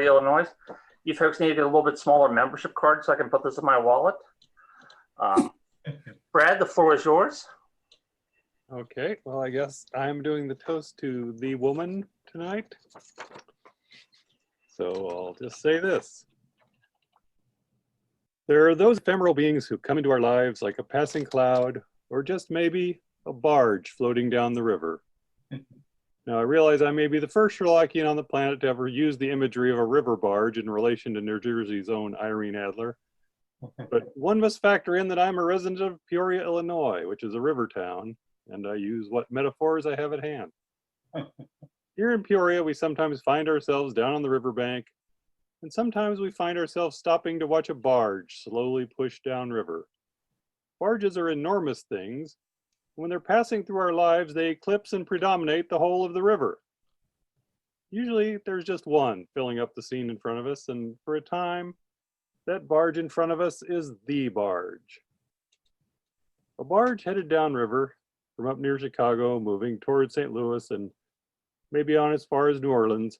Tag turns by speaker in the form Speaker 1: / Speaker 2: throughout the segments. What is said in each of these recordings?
Speaker 1: Illinois. You folks need a little bit smaller membership card so I can put this in my wallet. Brad, the floor is yours.
Speaker 2: Okay, well, I guess I'm doing the toast to the woman tonight. So I'll just say this. There are those ephemeral beings who come into our lives like a passing cloud, or just maybe a barge floating down the river. Now, I realize I may be the first Sherlockian on the planet to ever use the imagery of a river barge in relation to New Jersey's own Irene Adler. But one must factor in that I'm a resident of Peoria, Illinois, which is a river town, and I use what metaphors I have at hand. Here in Peoria, we sometimes find ourselves down on the riverbank, and sometimes we find ourselves stopping to watch a barge slowly push downriver. Barges are enormous things. When they're passing through our lives, they eclipse and predominate the whole of the river. Usually, there's just one filling up the scene in front of us, and for a time, that barge in front of us is the barge. A barge headed downriver from up near Chicago, moving toward St. Louis and maybe on as far as New Orleans,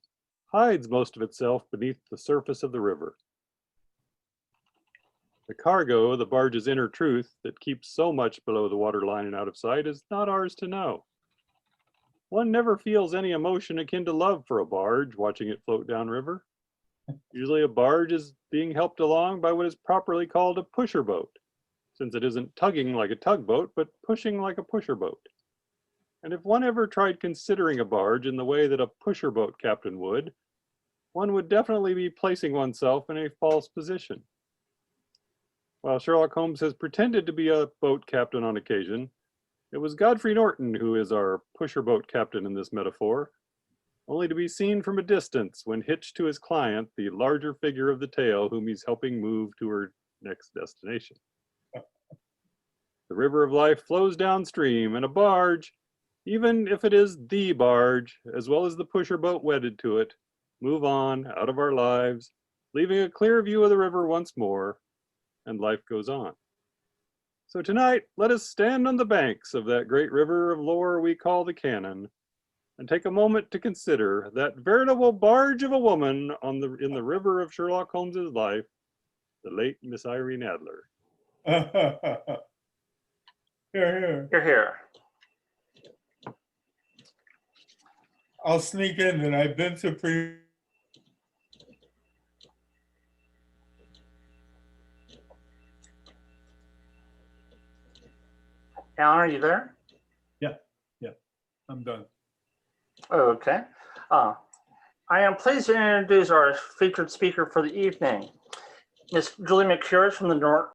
Speaker 2: hides most of itself beneath the surface of the river. The cargo, the barge's inner truth that keeps so much below the waterline and out of sight, is not ours to know. One never feels any emotion akin to love for a barge watching it float downriver. Usually a barge is being helped along by what is properly called a pusher boat, since it isn't tugging like a tugboat, but pushing like a pusher boat. And if one ever tried considering a barge in the way that a pusher boat captain would, one would definitely be placing oneself in a false position. While Sherlock Holmes has pretended to be a boat captain on occasion, it was Godfrey Norton who is our pusher boat captain in this metaphor, only to be seen from a distance when hitched to his client, the larger figure of the tale whom he's helping move to her next destination. The river of life flows downstream, and a barge, even if it is the barge, as well as the pusher boat wedded to it, move on out of our lives, leaving a clear view of the river once more, and life goes on. So tonight, let us stand on the banks of that great river of lore we call the Canon, and take a moment to consider that veritable barge of a woman in the river of Sherlock Holmes's life, the late Miss Irene Adler.
Speaker 3: Here.
Speaker 1: You're here.
Speaker 3: I'll sneak in that I've been to
Speaker 1: Alan, are you there?
Speaker 3: Yeah, I'm done.
Speaker 1: Okay. I am pleased to introduce our featured speaker for the evening, Miss Julie McCure from the